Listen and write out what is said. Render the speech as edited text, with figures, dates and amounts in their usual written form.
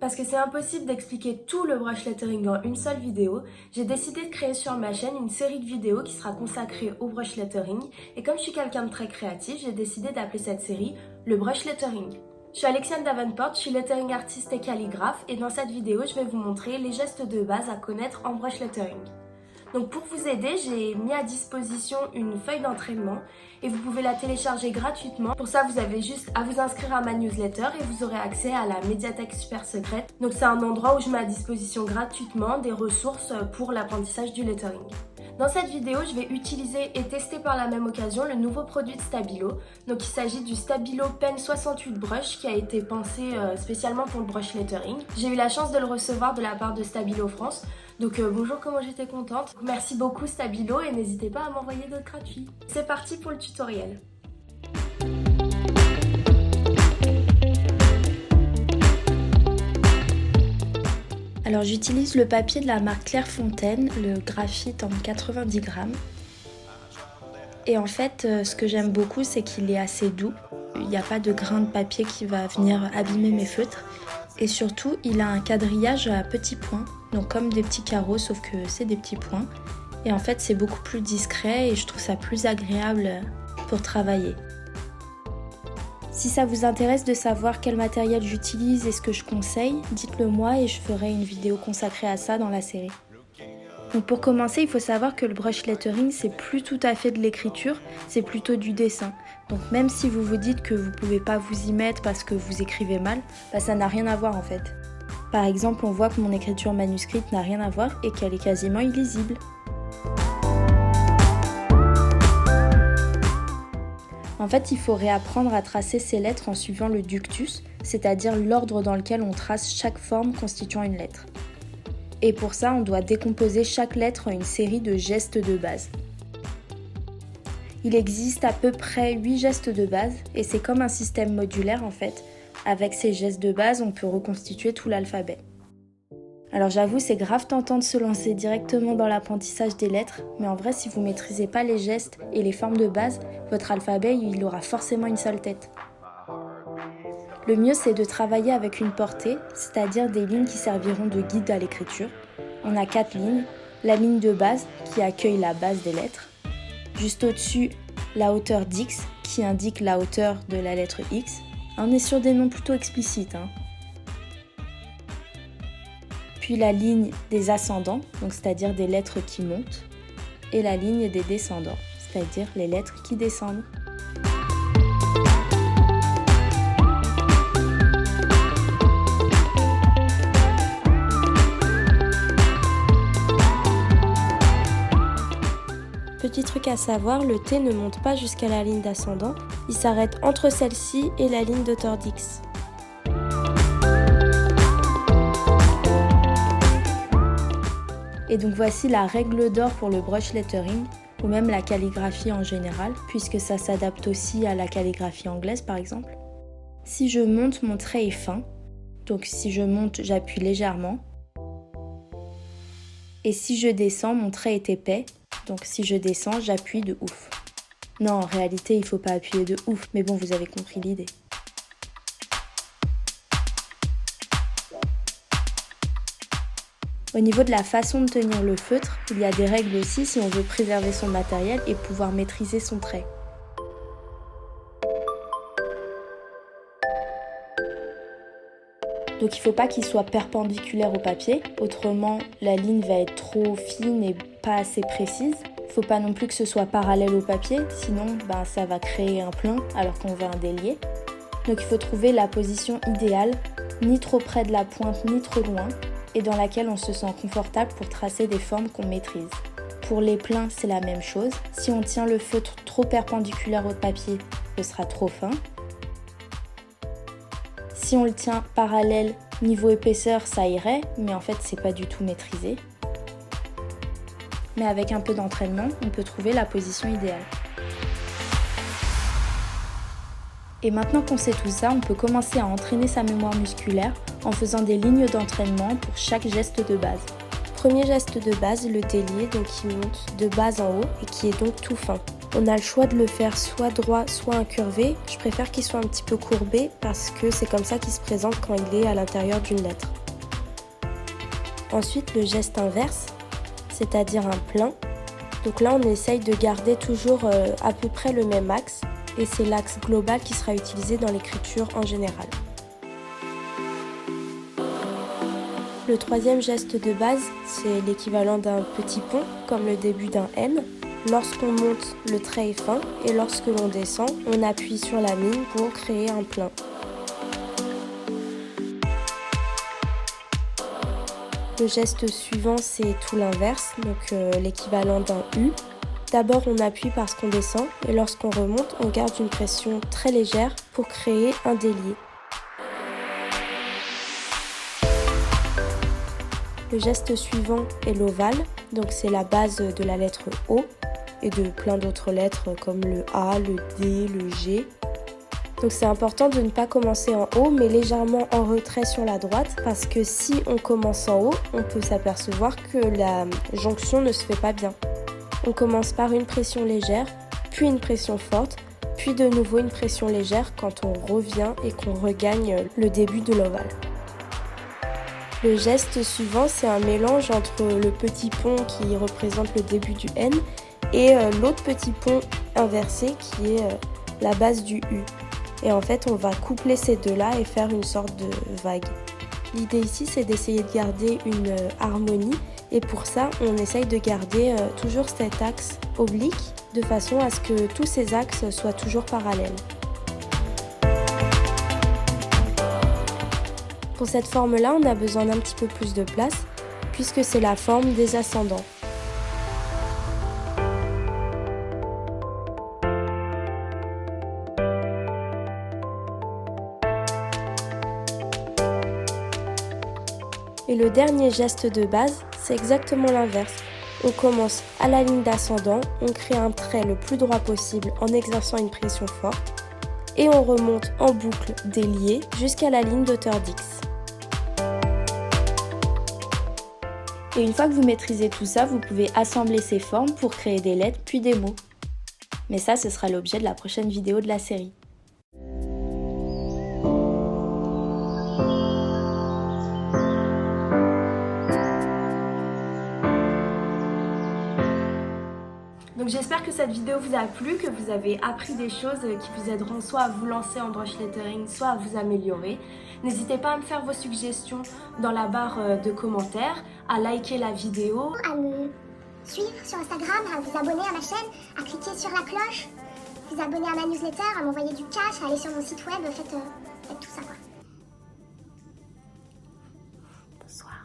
Parce que c'est impossible d'expliquer tout le brush lettering en une seule vidéo, j'ai décidé de créer sur ma chaîne une série de vidéos qui sera consacrée au brush lettering, et comme je suis quelqu'un de très créatif, j'ai décidé d'appeler cette série le brush lettering. Je suis Alexiane Davenport, je suis lettering artiste et calligraphe, et dans cette vidéo, je vais vous montrer les gestes de base à connaître en brush lettering. Donc pour vous aider, j'ai mis à disposition une feuille d'entraînement et vous pouvez la télécharger gratuitement. Pour ça, vous avez juste à vous inscrire à ma newsletter et vous aurez accès à la médiathèque super secrète. Donc c'est un endroit où je mets à disposition gratuitement des ressources pour l'apprentissage du lettering. Dans cette vidéo, je vais utiliser et tester par la même occasion le nouveau produit de Stabilo. Donc il s'agit du Stabilo Pen 68 Brush qui a été pensé spécialement pour le brush lettering. J'ai eu la chance de le recevoir de la part de Stabilo France. Donc bonjour, comment j'étais contente. Merci beaucoup Stabilo et n'hésitez pas à m'envoyer d'autres gratuits. C'est parti pour le tutoriel. Alors j'utilise le papier de la marque Clairefontaine, le graphite en 90 grammes. Et en fait, ce que j'aime beaucoup, c'est qu'il est assez doux. Il n'y a pas de grain de papier qui va venir abîmer mes feutres. Et surtout, il a un quadrillage à petits points, donc comme des petits carreaux, sauf que c'est des petits points. Et en fait, c'est beaucoup plus discret et je trouve ça plus agréable pour travailler. Si ça vous intéresse de savoir quel matériel j'utilise et ce que je conseille, dites-le moi et je ferai une vidéo consacrée à ça dans la série. Donc pour commencer, il faut savoir que le brush lettering, c'est plus tout à fait de l'écriture, c'est plutôt du dessin. Donc même si vous vous dites que vous pouvez pas vous y mettre parce que vous écrivez mal, ça n'a rien à voir en fait. Par exemple, on voit que mon écriture manuscrite n'a rien à voir et qu'elle est quasiment illisible. En fait, il faut réapprendre à tracer ces lettres en suivant le ductus, c'est-à-dire l'ordre dans lequel on trace chaque forme constituant une lettre. Et pour ça, on doit décomposer chaque lettre en une série de gestes de base. Il existe à peu près 8 gestes de base, et c'est comme un système modulaire en fait. Avec ces gestes de base, on peut reconstituer tout l'alphabet. Alors j'avoue, c'est grave tentant de se lancer directement dans l'apprentissage des lettres, mais en vrai, si vous ne maîtrisez pas les gestes et les formes de base, votre alphabet, il aura forcément une sale tête. Le mieux, c'est de travailler avec une portée, c'est-à-dire des lignes qui serviront de guide à l'écriture. On a 4 lignes, la ligne de base qui accueille la base des lettres, juste au-dessus, la hauteur d'X qui indique la hauteur de la lettre X. On est sur des noms plutôt explicites. Puis la ligne des ascendants, donc c'est-à-dire des lettres qui montent, et la ligne des descendants, c'est-à-dire les lettres qui descendent. Petit truc à savoir, le T ne monte pas jusqu'à la ligne d'ascendant, il s'arrête entre celle-ci et la ligne d'auteur d'X. Et donc voici la règle d'or pour le brush lettering, ou même la calligraphie en général, puisque ça s'adapte aussi à la calligraphie anglaise par exemple. Si je monte, mon trait est fin, donc si je monte, j'appuie légèrement. Et si je descends, mon trait est épais, donc si je descends, j'appuie de ouf. Non, en réalité, il ne faut pas appuyer de ouf, mais bon, vous avez compris l'idée. Au niveau de la façon de tenir le feutre, il y a des règles aussi si on veut préserver son matériel et pouvoir maîtriser son trait. Donc il ne faut pas qu'il soit perpendiculaire au papier, autrement la ligne va être trop fine et pas assez précise. Il ne faut pas non plus que ce soit parallèle au papier, sinon ça va créer un plein alors qu'on veut un délié. Donc il faut trouver la position idéale, ni trop près de la pointe ni trop loin, et dans laquelle on se sent confortable pour tracer des formes qu'on maîtrise. Pour les pleins, c'est la même chose. Si on tient le feutre trop perpendiculaire au papier, ce sera trop fin. Si on le tient parallèle, niveau épaisseur, ça irait, mais en fait, c'est pas du tout maîtrisé. Mais avec un peu d'entraînement, on peut trouver la position idéale. Et maintenant qu'on sait tout ça, on peut commencer à entraîner sa mémoire musculaire en faisant des lignes d'entraînement pour chaque geste de base. Premier geste de base, le délié, donc qui monte de bas en haut et qui est donc tout fin. On a le choix de le faire soit droit, soit incurvé. Je préfère qu'il soit un petit peu courbé parce que c'est comme ça qu'il se présente quand il est à l'intérieur d'une lettre. Ensuite, le geste inverse, c'est-à-dire un plein. Donc là, on essaye de garder toujours à peu près le même axe et c'est l'axe global qui sera utilisé dans l'écriture en général. Le troisième geste de base, c'est l'équivalent d'un petit pont, comme le début d'un N. Lorsqu'on monte, le trait est fin et lorsque l'on descend, on appuie sur la mine pour créer un plein. Le geste suivant, c'est tout l'inverse, donc l'équivalent d'un U. D'abord, on appuie parce qu'on descend et lorsqu'on remonte, on garde une pression très légère pour créer un délié. Le geste suivant est l'ovale, donc c'est la base de la lettre O et de plein d'autres lettres comme le A, le D, le G. Donc c'est important de ne pas commencer en haut mais légèrement en retrait sur la droite parce que si on commence en haut, on peut s'apercevoir que la jonction ne se fait pas bien. On commence par une pression légère, puis une pression forte, puis de nouveau une pression légère quand on revient et qu'on regagne le début de l'ovale. Le geste suivant, c'est un mélange entre le petit pont qui représente le début du N et l'autre petit pont inversé qui est la base du U. Et en fait, on va coupler ces deux-là et faire une sorte de vague. L'idée ici, c'est d'essayer de garder une harmonie et pour ça, on essaye de garder toujours cet axe oblique de façon à ce que tous ces axes soient toujours parallèles. Pour cette forme-là, on a besoin d'un petit peu plus de place, puisque c'est la forme des ascendants. Et le dernier geste de base, c'est exactement l'inverse. On commence à la ligne d'ascendant, on crée un trait le plus droit possible en exerçant une pression forte, et on remonte en boucle déliée jusqu'à la ligne d'auteur d'X. Et une fois que vous maîtrisez tout ça, vous pouvez assembler ces formes pour créer des lettres puis des mots. Mais ça, ce sera l'objet de la prochaine vidéo de la série. Donc j'espère que cette vidéo vous a plu, que vous avez appris des choses qui vous aideront soit à vous lancer en brush lettering, soit à vous améliorer. N'hésitez pas à me faire vos suggestions dans la barre de commentaires, à liker la vidéo, à me suivre sur Instagram, à vous abonner à ma chaîne, à cliquer sur la cloche, vous abonner à ma newsletter, à m'envoyer du cash, à aller sur mon site web, faites tout ça quoi. Bonsoir.